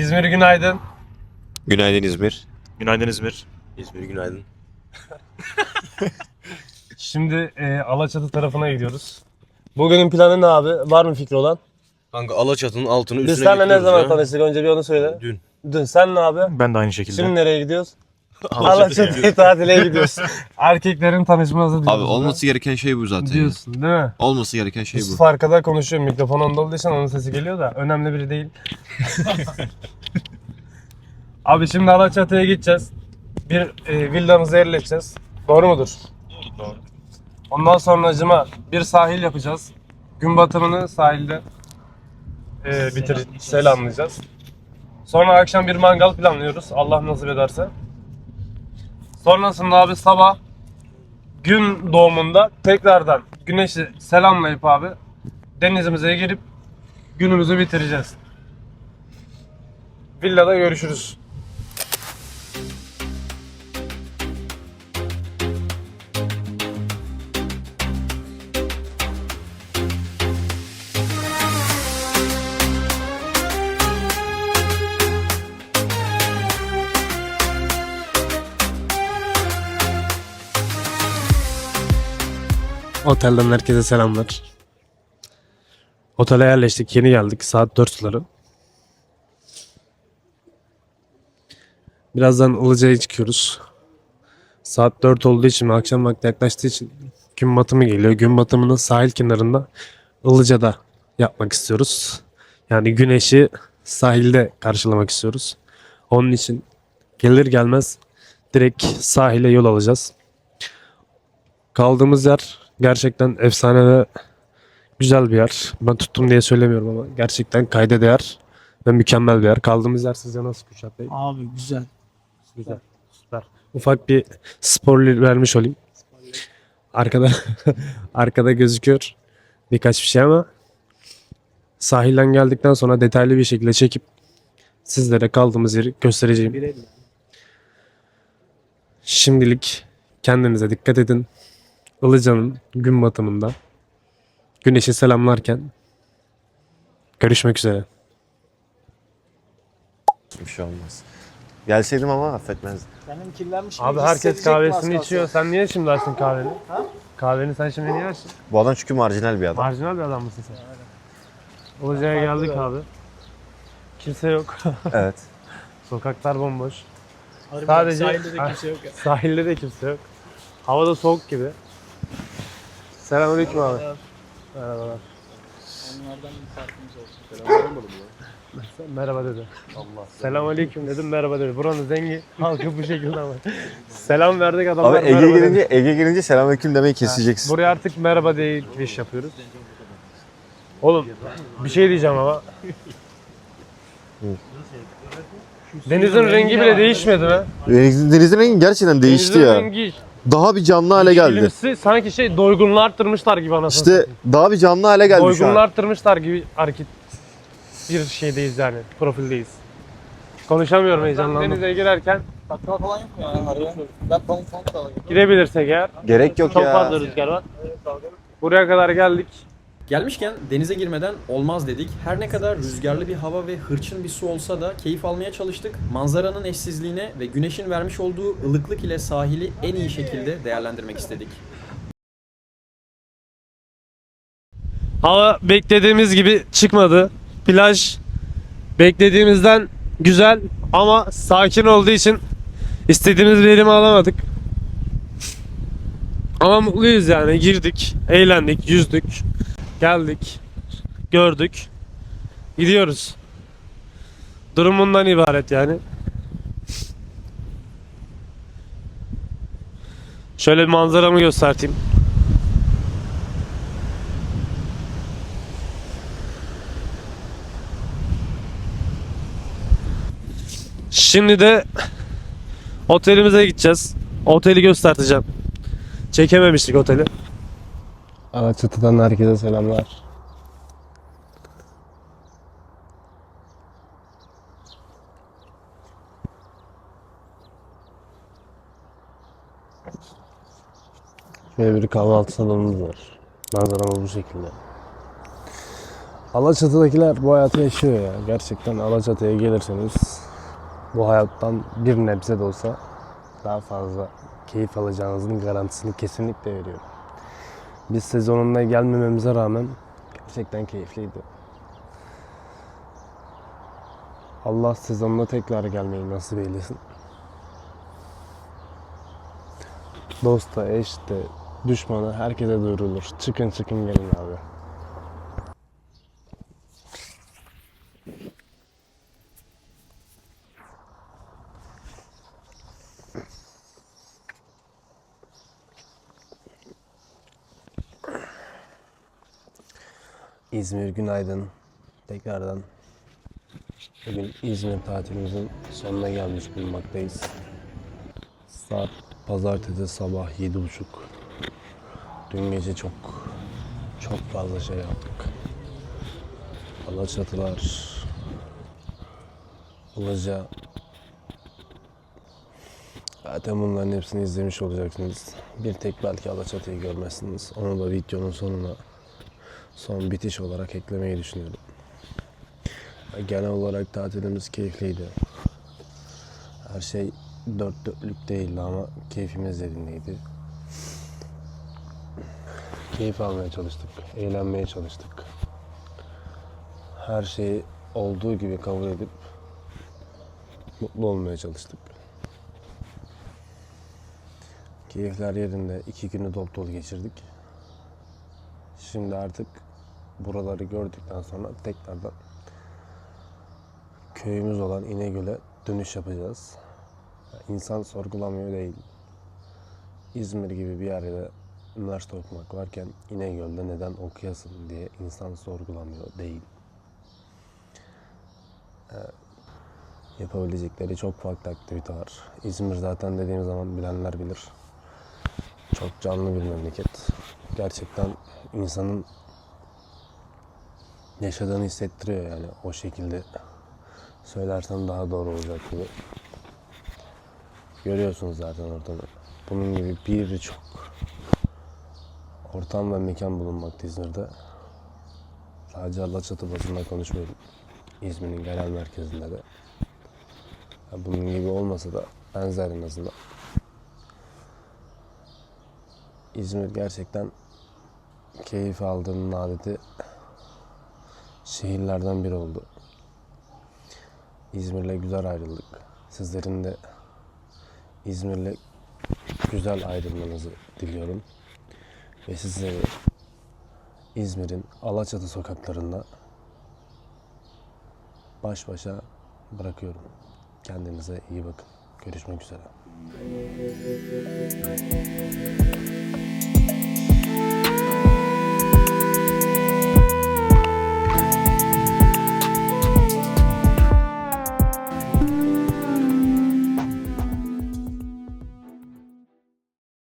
İzmir günaydın. Günaydın İzmir. Günaydın İzmir. İzmir günaydın. Şimdi Alaçatı tarafına gidiyoruz. Bugünün planı ne abi? Var mı fikri olan? Kanka Alaçatı'nın altını üstüne Biz seninle ne getiriyoruz zaman ya. tanıştık? Önce bir onu söyle. Dün. Dün. Sen ne abi? Ben de aynı şekilde. Şimdi nereye gidiyoruz? Alaçatı'ya tatile gidiyoruz. Erkeklerin tanışması diyoruz. Abi olması gereken şey bu zaten. diyorsun değil mi? Olması gereken şey Yusuf bu. arkada konuşuyor. Mikrofon onda olduğu için onun sesi geliyor da. Önemli biri değil. Abi şimdi Alaçatı'ya gideceğiz. Bir villamızı yerleşeceğiz. Doğru mudur? Doğru. Ondan sonracıma bir sahil yapacağız. Gün batımını sahilde selamlayacağız. Sonra akşam bir mangal planlıyoruz. Allah nasip ederse. Sonrasında abi sabah gün doğumunda tekrardan güneşi selamlayıp abi denizimize girip günümüzü bitireceğiz. Villada görüşürüz. Otelden herkese selamlar. Otele yerleştik. Yeni geldik. Saat 4 suları. Birazdan Ilıca'ya çıkıyoruz. Saat 4 olduğu için ve akşam vakti yaklaştığı için gün batımı geliyor. Gün batımını sahil kenarında Ilıca'da yapmak istiyoruz. Yani güneşi sahilde karşılamak istiyoruz. Onun için gelir gelmez direkt sahile yol alacağız. Kaldığımız yer gerçekten efsane ve güzel bir yer. Ben tuttum diye söylemiyorum ama gerçekten kayda değer ve mükemmel bir yer. Kaldığımız yer sizce nasıl Kürşat Bey? Abi güzel. Güzel. Süper. Ufak bir spoiler vermiş olayım. Arkada arkada gözüküyor birkaç bir şey ama sahilden geldikten sonra detaylı bir şekilde çekip sizlere kaldığımız yeri göstereceğim. Şimdilik kendinize dikkat edin. Ilıca'nın gün batımında güneşi selamlarken görüşmek üzere. Bir şey olmaz. Gelseydim ama affetmezdim. Benim kirlenmiş. Abi herkes kahvesini içiyor. Sen niye şimdi açtın kahveni? Ha? Kahveni sen şimdi niye açtın? Bu adam çünkü marjinal bir adam. Marjinal bir adam mısın sen? Ilıca'ya geldik abi. Kimse yok. Evet. Sokaklar bomboş. Sadece Sadece sahilde de kimse yok ya. sahilde de kimse yok. Hava da soğuk gibi. Selamünaleyküm abi. Merhabalar. Onlardan bir farkımız olsun. Merhaba dedi. Allah. Selamünaleyküm dedim, merhaba dedi. Buranın zengi halkı bu şekilde ama. Selam verdik Abi adamlar merhaba dedi. Ege gelince selamünaleyküm demeyi keseceksin. Buraya artık merhaba diye giriş yapıyoruz. Oğlum bir şey diyeceğim ama. Denizin rengi bile değişmedi mi? Denizin rengi gerçekten değişti Denizin ya. rengi Daha bir canlı hale geldi. yeşilimsi, sanki doygunluğu arttırmışlar gibi anasını İşte satayım. daha bir canlı hale geldi şu Doygunluğu an. arttırmışlar gibi hareket bir şeydeyiz yani, profildeyiz. Konuşamıyorum heyecanlandım. Denize girerken Bakkal falan yok mu ya? Araya. Ben pamuk da alayım. girebilirsek eğer. Gerek yok Çok ya. fazla rüzgar var. Buraya kadar geldik. Gelmişken denize girmeden olmaz dedik. Her ne kadar rüzgarlı bir hava ve hırçın bir su olsa da keyif almaya çalıştık. Manzaranın eşsizliğine ve güneşin vermiş olduğu ılıklık ile sahili en iyi şekilde değerlendirmek istedik. Hava beklediğimiz gibi çıkmadı. Plaj beklediğimizden güzel ama sakin olduğu için istediğimiz verimi alamadık. Ama mutluyuz yani. Girdik, eğlendik, yüzdük, geldik, gördük, gidiyoruz. Durum bundan ibaret yani. Şöyle bir manzaramı göstereyim. Şimdi de otelimize gideceğiz. Oteli göstereceğim. Çekememiştik oteli. Alaçatı'dan herkese selamlar. Şöyle bir kahvaltı salonumuz var. Manzaramız bu şekilde. Alaçatı'dakiler bu hayatı yaşıyor ya. Gerçekten Alaçatı'ya gelirseniz bu hayattan bir nebze de olsa daha fazla keyif alacağınızın garantisini kesinlikle veriyorum. Biz sezonunda gelmememize rağmen gerçekten keyifliydi. Allah sezonuna tekrar gelmeyi nasip eylesin. Dosta, eşte, düşmana herkese duyurulur. Çıkın çıkın gelin abi. İzmir günaydın. Tekrardan bugün İzmir tatilimizin sonuna gelmiş bulunmaktayız. Saat pazartesi sabah 7.30. Dün gece çok fazla şey yaptık. Alaçatılar, Ilıca. Zaten bunların hepsini izlemiş olacaksınız. Bir tek belki Alaçatı'yı görmezsiniz. Onu da videonun sonuna son bitiş olarak eklemeyi düşünüyorum. Genel olarak tatilimiz keyifliydi. Her şey dört dörtlük değildi ama keyfimiz yerindeydi. Keyif almaya çalıştık, eğlenmeye çalıştık. Her şeyi olduğu gibi kabul edip mutlu olmaya çalıştık. Keyifler yerinde 2 günü dop dolu geçirdik. Şimdi artık buraları gördükten sonra tekrardan köyümüz olan İnegöl'e dönüş yapacağız. İnsan sorgulamıyor değil. İzmir gibi bir yerde üniversite okumak varken İnegöl'de neden okuyasın diye insan sorgulamıyor değil. Yapabilecekleri çok farklı aktivite var. İzmir zaten dediğim zaman bilenler bilir. Çok canlı bir memleket. Gerçekten insanın yaşadığını hissettiriyor yani o şekilde söylersem daha doğru olacak gibi. Görüyorsunuz zaten ortamı. Bunun gibi birçok ortam ve mekan bulunmakta İzmir'de. Sadece Alaçatı bazında konuşmuyorum. İzmir'in genel merkezinde de. Bunun gibi olmasa da benzer en azından. İzmir gerçekten keyif aldığım nadide şehirlerden biri oldu. İzmir'le güzel ayrıldık. Sizlerin de İzmir'le güzel ayrılmanızı diliyorum. Ve sizleri İzmir'in Alaçatı sokaklarında baş başa bırakıyorum. Kendinize iyi bakın. Görüşmek üzere.